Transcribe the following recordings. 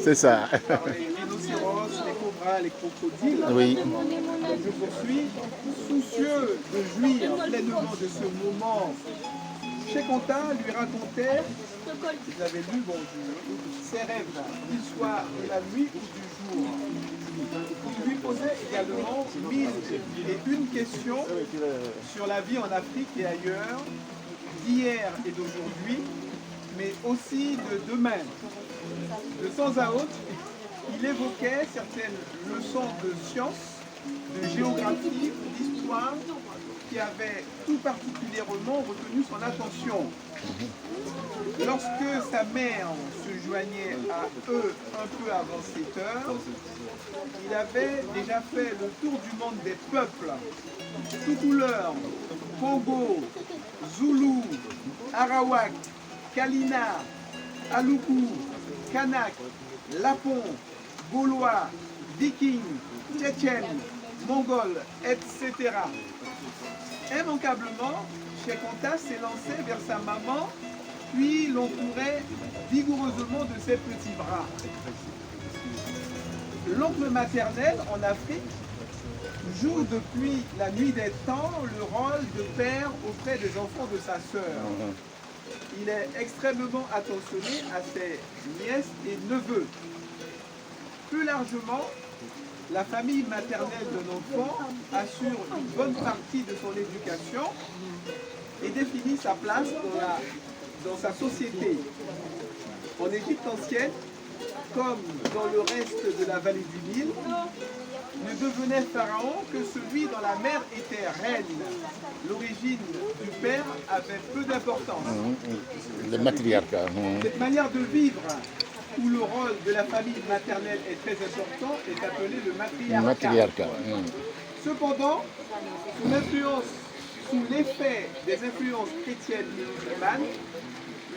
C'est ça. par les rhinocéros, les cobras, les crocodiles. Oui. Donc je poursuis, soucieux de jouir pleinement de ce moment. Cheikh Anta lui racontait, il avait lu ses rêves du soir, de la nuit ou du jour. Il lui posait également 1001 questions sur la vie en Afrique et ailleurs, d'hier et d'aujourd'hui, mais aussi de demain. De temps à autre, il évoquait certaines leçons de sciences, de géographie, d'histoire, qui avaient tout particulièrement retenu son attention. Lorsque sa mère se joignait à eux un peu avant 7 heures, il avait déjà fait le tour du monde des peuples, tout couleurs, Pogo, Zoulou, Arawak, Kalina, Aloukou, Kanak, Lapon, Gaulois, Viking, Tchétchène, Mongol, etc. Immanquablement, Cheikh Anta s'élançait vers sa maman, puis l'entourait vigoureusement de ses petits bras. L'oncle maternel en Afrique joue depuis la nuit des temps le rôle de père auprès des enfants de sa sœur. Il est extrêmement attentionné à ses nièces et neveux. Plus largement, la famille maternelle de l'enfant assure une bonne partie de son éducation et définit sa place dans sa société. En Égypte ancienne, comme dans le reste de la vallée du Nil, ne devenait pharaon que celui dont la mère était reine. L'origine du père avait peu d'importance. Le matriarcat. Cette manière de vivre, où le rôle de la famille maternelle est très important, est appelé le matriarcat. Cependant, sous l'effet des influences chrétiennes et musulmanes,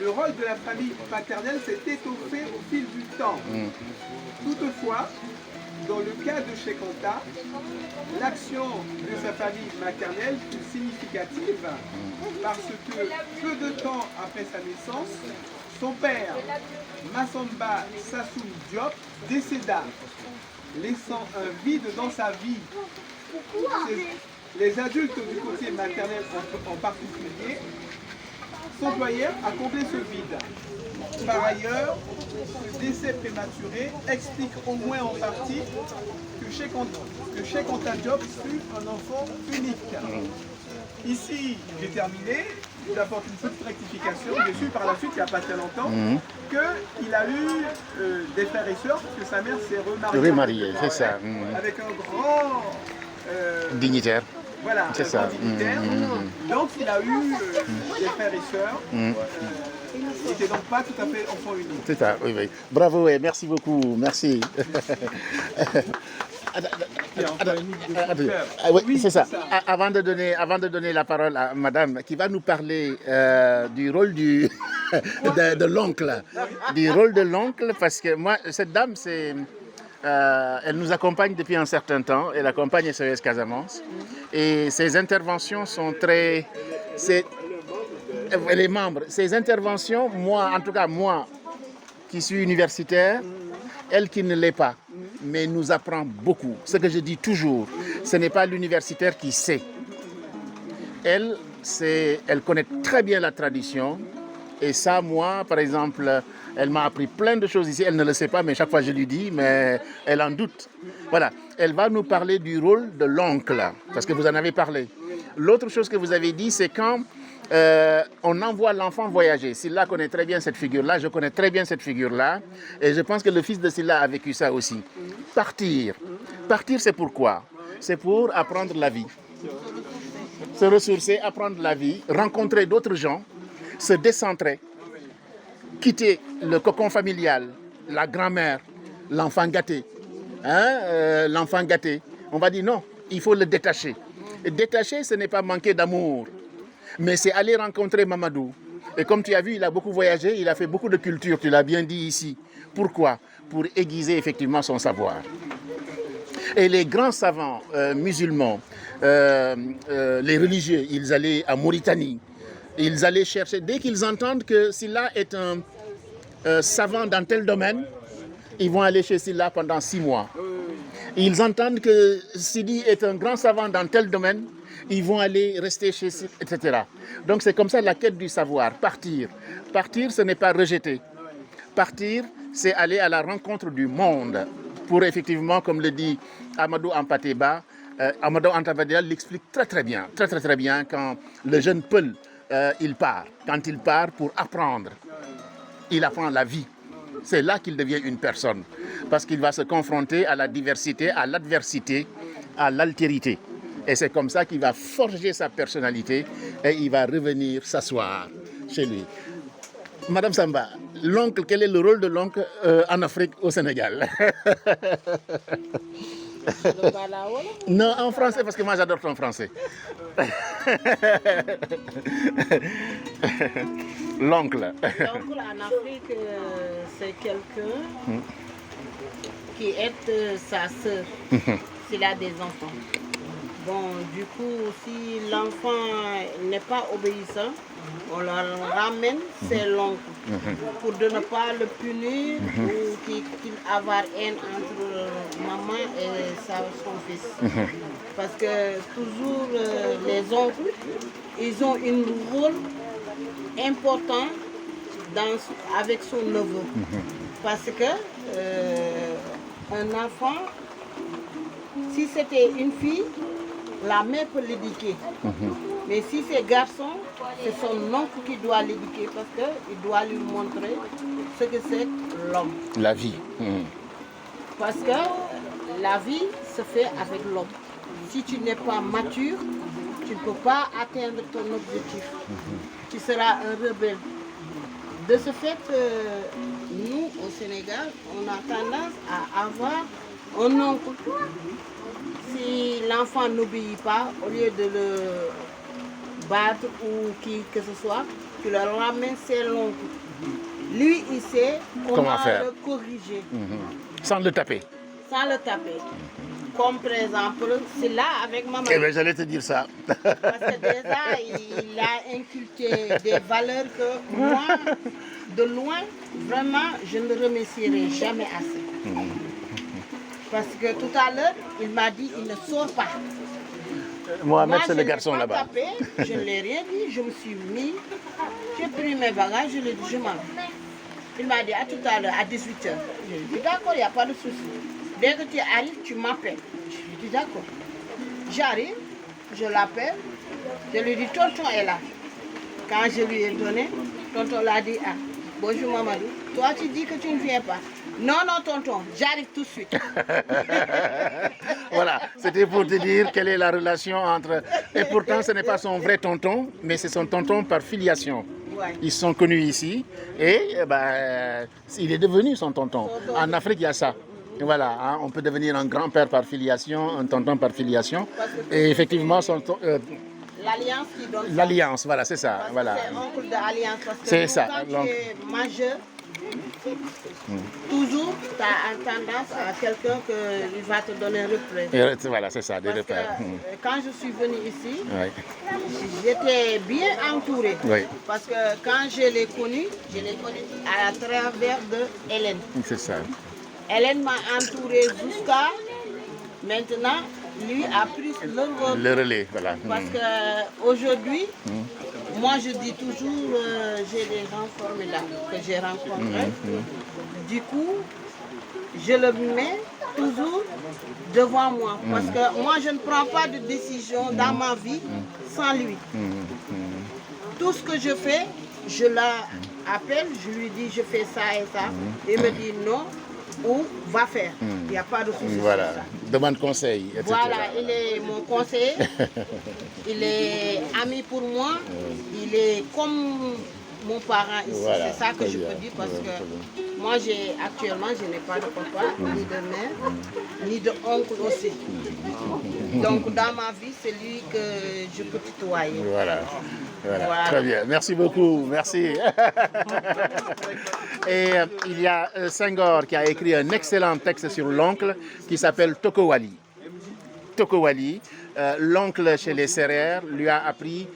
le rôle de la famille paternelle s'est étoffé au fil du temps. Toutefois, dans le cas de Cheikh Anta, l'action de sa famille maternelle fut significative parce que peu de temps après sa naissance, son père, Massamba Sassoum Diop, décéda, laissant un vide dans sa vie. Les adultes du côté maternel en particulier s'employèrent à combler ce vide. Par ailleurs, ce décès prématuré explique au moins en partie que Cheikh Anta Diop fut un enfant unique. Ici, j'ai terminé. J'apporte une petite rectification. J'ai su par la suite, il n'y a pas très longtemps, qu'il a eu des frères et sœurs, parce que sa mère s'est remariée. C'est ça. Avec un grand dignitaire. Voilà, c'est ça. Donc il a eu des frères et sœurs. Il n'était donc pas tout à fait enfant unique. C'est ça, oui. Bravo et merci beaucoup. Merci. Oui, c'est ça. Avant de donner la parole à madame qui va nous parler du rôle de l'oncle. Du rôle de l'oncle, parce que moi, cette dame, elle nous accompagne depuis un certain temps. Elle accompagne SOS Casamance. Et ses interventions sont très... Les membres, ses interventions, moi, en tout cas moi, qui suis universitaire, elle qui ne l'est pas, mais nous apprend beaucoup. Ce que je dis toujours, ce n'est pas l'universitaire qui sait. Elle connaît très bien la tradition. Et ça, moi, par exemple, elle m'a appris plein de choses ici. Elle ne le sait pas, mais chaque fois je lui dis, mais elle en doute. Voilà. Elle va nous parler du rôle de l'oncle, parce que vous en avez parlé. L'autre chose que vous avez dit, c'est quand on envoie l'enfant voyager. Silla connaît très bien cette figure-là, je connais très bien cette figure-là. Et je pense que le fils de Silla a vécu ça aussi. Partir. Partir, c'est pourquoi? C'est pour apprendre la vie. Se ressourcer, apprendre la vie, rencontrer d'autres gens, se décentrer, quitter le cocon familial, la grand-mère, l'enfant gâté. L'enfant gâté. On va dire non, il faut le détacher. Et détacher, ce n'est pas manquer d'amour, mais c'est aller rencontrer Mamadou. Et comme tu as vu, il a beaucoup voyagé, il a fait beaucoup de culture, tu l'as bien dit ici. Pourquoi? Pour aiguiser effectivement son savoir. Et les grands savants musulmans, les religieux, ils allaient à Mauritanie. Ils allaient chercher, dès qu'ils entendent que Silla est un savant dans tel domaine, ils vont aller chez Silla pendant 6 mois. Ils entendent que Sidi est un grand savant dans tel domaine, ils vont aller rester chez Sidi, etc. Donc c'est comme ça la quête du savoir, partir. Partir, ce n'est pas rejeter. Partir, c'est aller à la rencontre du monde. Pour effectivement, comme le dit Amadou Ampateba, Amadou Ampateba l'explique très bien quand le jeune Peul, il part. Quand il part pour apprendre, il apprend la vie. C'est là qu'il devient une personne. Parce qu'il va se confronter à la diversité, à l'adversité, à l'altérité. Et c'est comme ça qu'il va forger sa personnalité et il va revenir s'asseoir chez lui. Madame Samba, l'oncle, quel est le rôle de l'oncle en Afrique, au Sénégal? Non, en français, parce que moi j'adore ton français. L'oncle. L'oncle en Afrique, c'est quelqu'un qui aide sa sœur s'il a des enfants. Bon, du coup, si l'enfant n'est pas obéissant, on le ramène, c'est l'oncle, pour de ne pas le punir ou qu'il avoir haine entre maman et son fils. Parce que toujours les oncles, ils ont un rôle important avec son neveu. Parce que un enfant, si c'était une fille, la mère peut l'éduquer. Mais si c'est garçon, c'est son oncle qui doit l'éduquer parce qu'il doit lui montrer ce que c'est l'homme. La vie. Parce que la vie se fait avec l'homme. Si tu n'es pas mature, tu ne peux pas atteindre ton objectif. Tu seras un rebelle. De ce fait, nous, au Sénégal, on a tendance à avoir un oncle. Si l'enfant n'obéit pas, au lieu de le battre ou qui que ce soit, tu le ramènes, c'est l'oncle. Lui, il sait comment faire. Le corriger. Sans le taper. Sans le taper. Comme par exemple, c'est là avec maman. Eh bien, j'allais te dire ça. Parce que déjà, il a inculqué des valeurs que moi, de loin, vraiment, je ne le remercierai jamais assez. Parce que tout à l'heure, il m'a dit, il ne sort pas. Mohamed, c'est le garçon là-bas. Je ne l'ai rien dit, je me suis mis, j'ai pris mes bagages, je lui ai dit, je m'en vais. Il m'a dit, à tout à l'heure, à 18h. Je lui ai dit, d'accord, il n'y a pas de souci. Dès que tu arrives, tu m'appelles. Je lui ai dit, d'accord. J'arrive, je l'appelle, je lui ai dit, tonton est là. Quand je lui ai donné, tonton l'a dit, ah, bonjour Mamadou, toi tu dis que tu ne viens pas. Non, non, tonton, j'arrive tout de suite. Voilà, c'était pour te dire quelle est la relation entre... Et pourtant, ce n'est pas son vrai tonton, mais c'est son tonton par filiation. Ouais. Ils sont connus ici et il est devenu son tonton. En Afrique, il y a ça. Et voilà, hein, on peut devenir un grand-père par filiation, un tonton par filiation. Et effectivement, l'alliance qui donne l'alliance, voilà, c'est ça. Voilà. C'est oncle d'alliance. C'est ça. Quand tu es majeur, toujours tu as tendance à quelqu'un qui va te donner un repère. Voilà, c'est ça, des repères. Quand je suis venue ici, j'étais bien entourée. Parce que quand je l'ai connue à travers de Hélène. C'est ça. Hélène m'a entourée jusqu'à maintenant. Lui a pris le relais. Voilà. Parce qu'aujourd'hui, moi je dis toujours, j'ai des gens formidables que j'ai rencontrés. Du coup, je le mets toujours devant moi. Parce que moi je ne prends pas de décision dans ma vie sans lui. Tout ce que je fais, je l'appelle, je lui dis je fais ça et ça. Il me dit non. Ou va faire. Il n'y a pas de souci. Voilà, sur ça. Demande conseil, etc. Voilà, il est mon conseiller. Il est ami pour moi. Il est comme mon parent ici. Voilà, c'est ça que je peux dire parce que moi, actuellement, je n'ai pas de papa, ni de mère, ni de oncle aussi. Donc, dans ma vie, c'est lui que je peux tutoyer. Voilà. Très bien. Merci beaucoup. Merci. Et il y a Senghor qui a écrit un excellent texte sur l'oncle qui s'appelle Tokowali. Tokowali, l'oncle chez les Sérères, lui a appris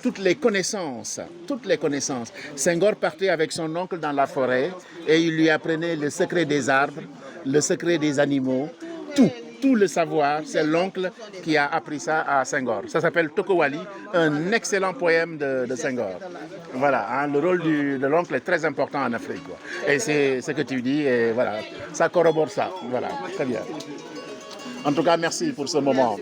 toutes les connaissances, toutes les connaissances. Senghor partait avec son oncle dans la forêt et il lui apprenait le secret des arbres, le secret des animaux, tout le savoir. C'est l'oncle qui a appris ça à Senghor. Ça s'appelle Tokowali, un excellent poème de Senghor. Voilà, hein, le rôle de l'oncle est très important en Afrique, quoi. Et c'est ce que tu dis, et voilà, ça corrobore ça. Voilà, très bien. En tout cas, merci pour ce moment.